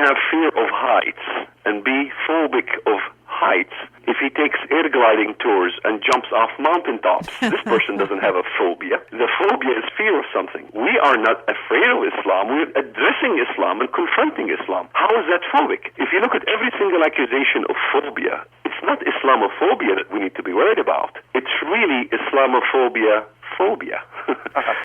have fear of heights and be phobic of heights if he takes air gliding tours and jumps off mountaintops. This person doesn't have a phobia. The phobia is fear of something. We are not afraid of Islam. We're addressing Islam and confronting Islam. How is that phobic? If you look at every single accusation of phobia, it's not Islamophobia that we need to be worried about. It's really Islamophobia phobia.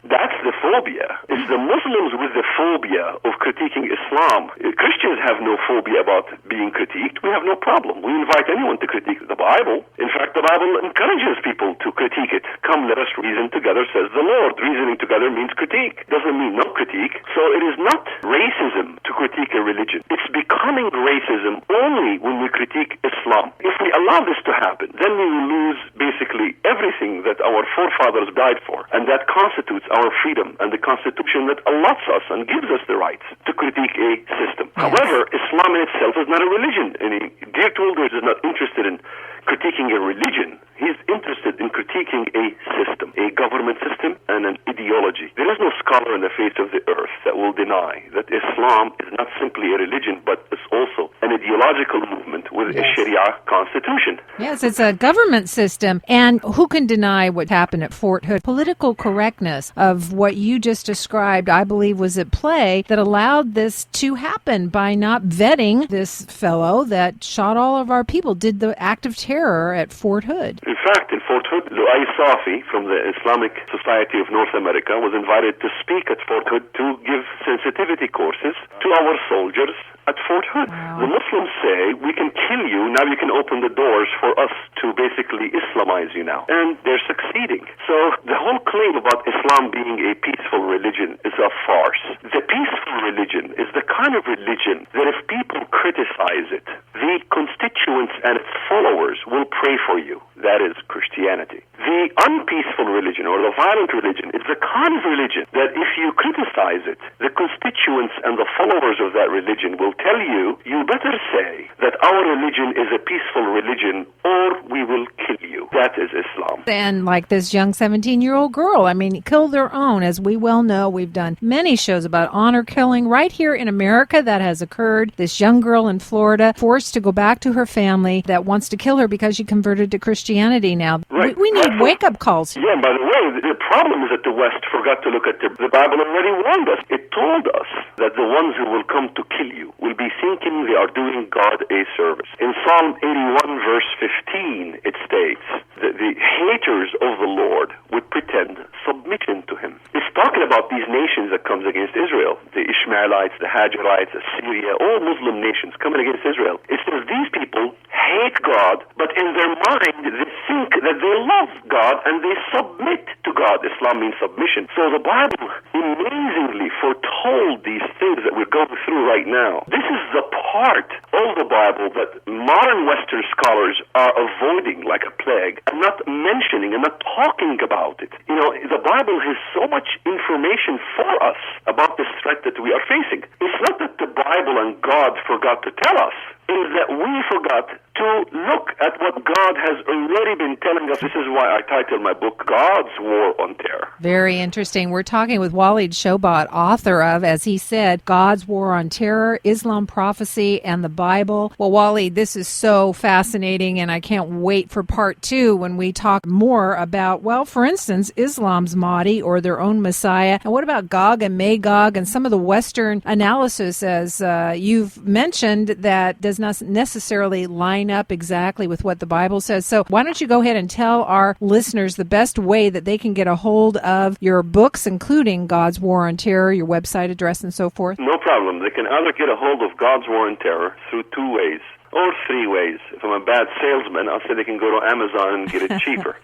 That's the phobia. It's the Muslims with the phobia of critiquing Islam. Christians have no phobia about being critiqued. We have no problem. We invite anyone to critique the Bible. In fact, the Bible encourages people to critique it. Come, let us reason together, says the Lord. Reasoning together means critique. Doesn't mean no critique. So it is not racism to critique a religion. It's becoming racism only when we critique Islam. If we allow this to happen, then we will lose basically everything that our forefathers died for, and that constitutes our freedom and the Constitution that allots us and gives us the rights to critique a system. Yes. However, Islam in itself is not a religion. And Geert Wilders is not interested in critiquing a religion. He's interested in critiquing a system, a government system, and an ideology. There is no scholar on the face of the earth that will deny that Islam is not simply a religion, but it's also an ideological movement with a Sharia constitution. Yes, it's a government system. And who can deny what happened at Fort Hood? Political correctness of what you just described, I believe, was at play that allowed this to happen by not vetting this fellow that shot all of our people, did the act of terror at Fort Hood. In fact, in Fort Hood, Luay Safi from the Islamic Society of North America was invited to speak at Fort Hood to give sensitivity courses to our soldiers at Fort Hood. Wow. The Muslims say, we can kill you, now you can open the doors for us to basically Islamize you now. And they're succeeding. So the whole claim about Islam being a peaceful religion is a farce. The peaceful religion is the kind of religion that if people criticize it, the constituents and its followers will pray for you. That is Christianity. The unpeaceful religion or the violent religion is the kind of religion that if you criticize it, the constituents and the followers of that religion will tell you, you better say that our religion is a peaceful religion or we will kill you. That is Islam. And like this young 17-year-old girl, I mean, kill their own. As we well know, we've done many shows about honor killing right here in America. That has occurred. This young girl in Florida forced to go back to her family that wants to kill her because she converted to Christianity now. Right. We need wake-up calls. Yeah, and by the way, the problem is that the West forgot to look at the Bible already warned us. It told us that the ones who will come to kill you will be thinking they are doing God a service. In Psalm 81, verse 15, it states that the haters of the Lord would pretend submission to him. It's talking about these nations that comes against Israel, the Ishmaelites, the Hajarites, Assyria, all Muslim nations coming against Israel. It says these people hate God, but in their mind they think that they love God and they submit to God. Islam means submission. So the Bible amazingly foretold these things that we're going through right now. This is the part of the Bible that modern Western scholars are avoiding like a plague and not mentioning and not talking about it. You know, the Bible has so much information for us about this threat that we are facing. It's not that the Bible and God forgot to tell us. It is that we forgot to look at what God has already been telling us. This is why I titled my book, God's War on Terror. Very interesting. We're talking with Walid Shoebat, author of, as he said, God's War on Terror, Islam Prophecy, and the Bible. Well, Walid, this is so fascinating, and I can't wait for part 2 when we talk more about, well, for instance, Islam's Mahdi or their own Messiah. And what about Gog and Magog and some of the Western analysis, as you've mentioned, that does not necessarily line up exactly with what the Bible says. So why don't you go ahead and tell our listeners the best way that they can get a hold of your books, including God's War on Terror, your website address, and so forth? No problem. They can either get a hold of God's War on Terror through 2 ways. Or 3 ways. If I'm a bad salesman, I'll say they can go to Amazon and get it cheaper.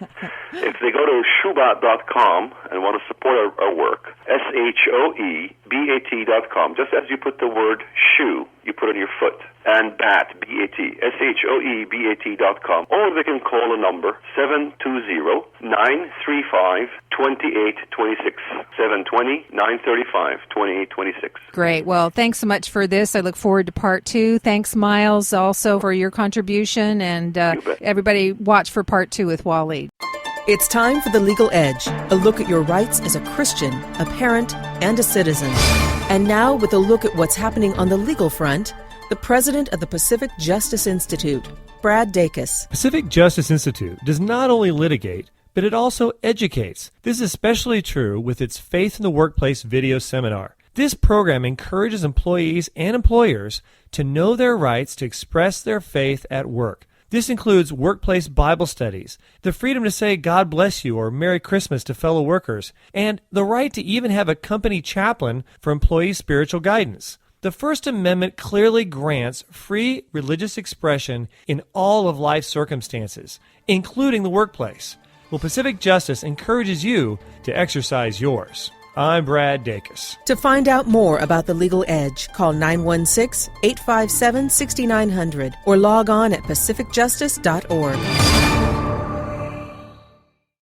If they go to shoebat.com and want to support our work, shoebat.com, just as you put the word shoe, you put on your foot, and bat, B-A-T, shoebat.com. Or they can call a number, 720-935-2826, 720-935-2826. Great. Well, thanks so much for this. I look forward to part 2. Thanks, Myles, also for your contribution. And everybody watch for part 2 with Walid. It's time for The Legal Edge, a look at your rights as a Christian, a parent, and a citizen. And now, with a look at what's happening on the legal front, the president of the Pacific Justice Institute, Brad Dacus. Pacific Justice Institute does not only litigate, but it also educates. This is especially true with its Faith in the Workplace video seminar. This program encourages employees and employers to know their rights to express their faith at work. This includes workplace Bible studies, the freedom to say God bless you or Merry Christmas to fellow workers, and the right to even have a company chaplain for employee spiritual guidance. The First Amendment clearly grants free religious expression in all of life's circumstances, including the workplace. Well, Pacific Justice encourages you to exercise yours. I'm Brad Dacus. To find out more about The Legal Edge, call 916-857-6900 or log on at pacificjustice.org.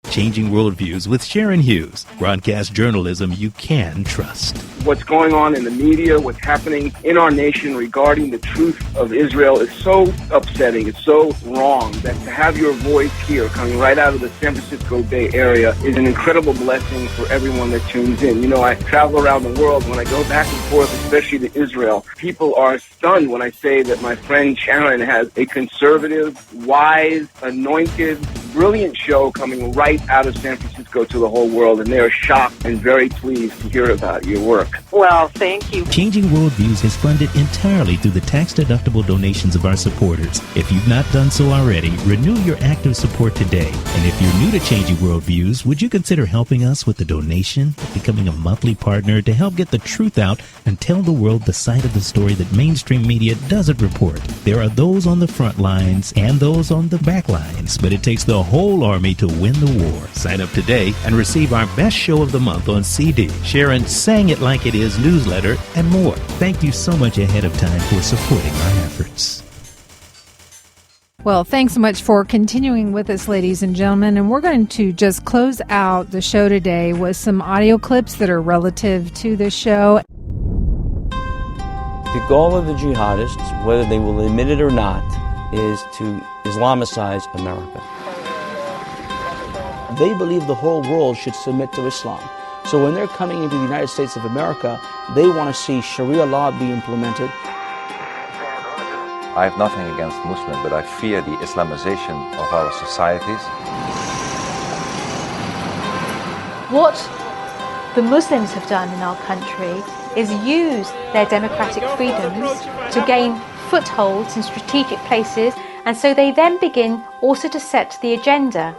Changing Worldviews with Sharon Hughes. Broadcast journalism you can trust. What's going on in the media, what's happening in our nation regarding the truth of Israel is so upsetting. It's so wrong that to have your voice here coming right out of the San Francisco Bay Area is an incredible blessing for everyone that tunes in. You know, I travel around the world. When I go back and forth, especially to Israel, people are stunned when I say that my friend Sharon has a conservative, wise, anointed, brilliant show coming right out of San Francisco to the whole world, and they are shocked and very pleased to hear about your work. Well, thank you. Changing Worldviews is funded entirely through the tax-deductible donations of our supporters. If you've not done so already, renew your active support today. And if you're new to Changing Worldviews, would you consider helping us with the donation, becoming a monthly partner to help get the truth out and tell the world the side of the story that mainstream media doesn't report? There are those on the front lines and those on the back lines, but it takes the whole army to win the war. Sign up today and receive our best show of the month on CD, Sharon Sang It Like It Is newsletter, and more. Thank you so much ahead of time for supporting our efforts. Well, thanks so much for continuing with us, ladies and gentlemen. And we're going to just close out the show today with some audio clips that are relative to this show. The goal of the jihadists, whether they will admit it or not, is to Islamicize America. They believe the whole world should submit to Islam. So when they're coming into the United States of America, they want to see Sharia law be implemented. I have nothing against Muslims, but I fear the Islamization of our societies. What the Muslims have done in our country is use their democratic freedoms to gain footholds in strategic places, and so they then begin also to set the agenda.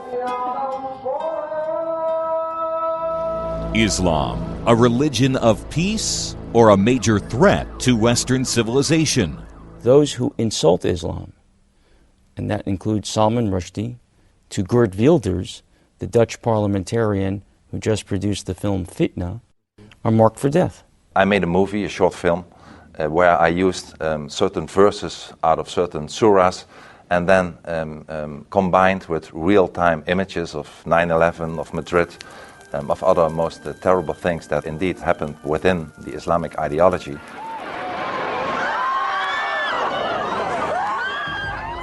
Islam, a religion of peace or a major threat to Western civilization? Those who insult Islam, and that includes Salman Rushdie, to Geert Wilders, the Dutch parliamentarian who just produced the film Fitna, are marked for death. I made a movie, a short film, where I used certain verses out of certain surahs and then combined with real-time images of 9/11, of Madrid, of other most terrible things that indeed happened within the Islamic ideology.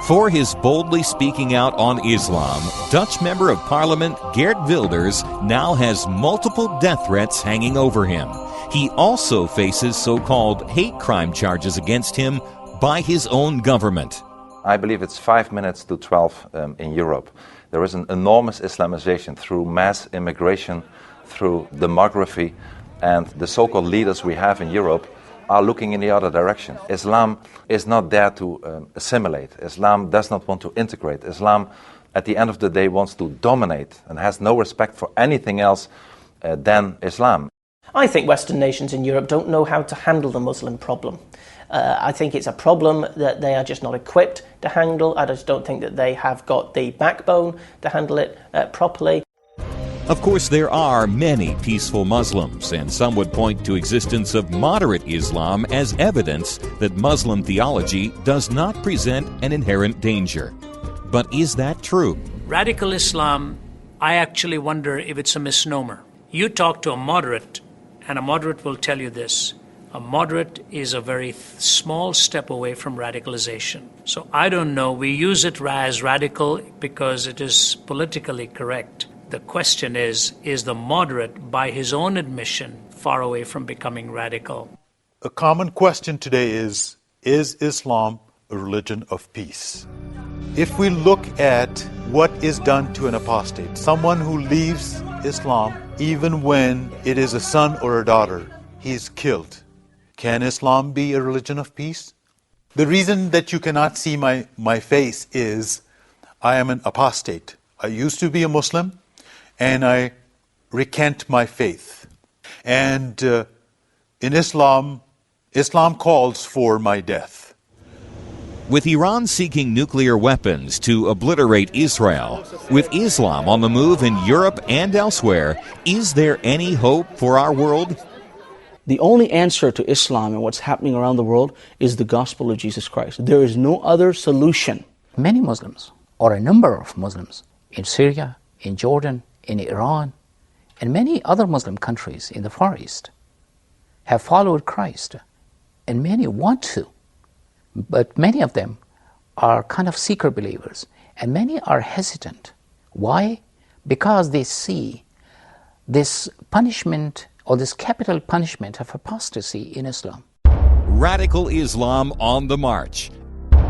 For his boldly speaking out on Islam, Dutch Member of Parliament Geert Wilders now has multiple death threats hanging over him. He also faces so-called hate crime charges against him by his own government. I believe it's 5 minutes to 12 in Europe. There is an enormous Islamization through mass immigration, through demography, and the so-called leaders we have in Europe are looking in the other direction. Islam is not there to assimilate. Islam does not want to integrate. Islam, at the end of the day, wants to dominate and has no respect for anything else than Islam. I think Western nations in Europe don't know how to handle the Muslim problem. I think it's a problem that they are just not equipped to handle. I just don't think that they have got the backbone to handle it properly. Of course, there are many peaceful Muslims, and some would point to existence of moderate Islam as evidence that Muslim theology does not present an inherent danger. But is that true? Radical Islam, I actually wonder if it's a misnomer. You talk to a moderate, and a moderate will tell you this. A moderate is a very small step away from radicalization. So I don't know. We use it as radical because it is politically correct. The question is the moderate, by his own admission, far away from becoming radical? A common question today is Islam a religion of peace? If we look at what is done to an apostate, someone who leaves Islam, even when it is a son or a daughter, he is killed. Can Islam be a religion of peace? The reason that you cannot see my face is I am an apostate. I used to be a Muslim, and I recant my faith. And in Islam calls for my death. With Iran seeking nuclear weapons to obliterate Israel, with Islam on the move in Europe and elsewhere, is there any hope for our world? The only answer to Islam and what's happening around the world is the gospel of Jesus Christ. There is no other solution. Many Muslims, or a number of Muslims, in Syria, in Jordan, in Iran, and many other Muslim countries in the Far East, have followed Christ, and many want to. But many of them are kind of seeker believers, and many are hesitant. Why? Because they see this punishment or this capital punishment of apostasy in Islam. Radical Islam on the march.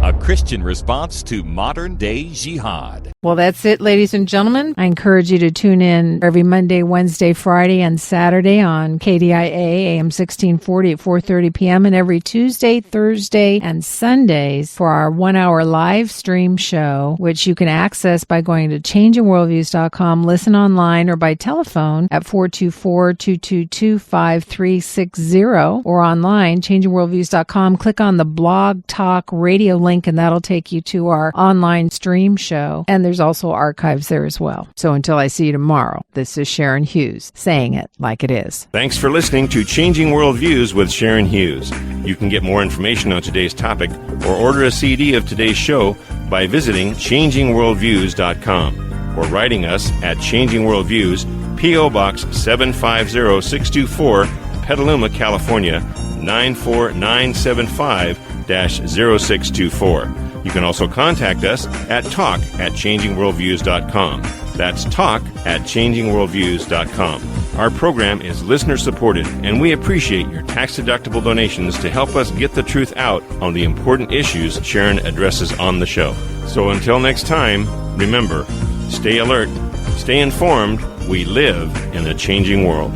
A Christian response to modern-day jihad. Well, that's it, ladies and gentlemen. I encourage you to tune in every Monday, Wednesday, Friday, and Saturday on KDIA AM 1640 at 4:30 p.m. and every Tuesday, Thursday, and Sundays for our 1-hour live stream show, which you can access by going to changingworldviews.com, listen online, or by telephone at 424-222-5360, or online, changingworldviews.com. Click on the Blog Talk Radio link, and that'll take you to our online stream show. And there's also archives there as well. So until I see you tomorrow, this is Sharon Hughes saying it like it is. Thanks for listening to Changing Worldviews with Sharon Hughes. You can get more information on today's topic or order a CD of today's show by visiting changingworldviews.com or writing us at Changing Worldviews, P.O. Box 750624, Petaluma, California, 94975-0624. You can also contact us at talk@changingworldviews.com. That's talk@changingworldviews.com. Our program is listener-supported, and we appreciate your tax-deductible donations to help us get the truth out on the important issues Sharon addresses on the show. So until next time, remember, stay alert, stay informed. We live in a changing world.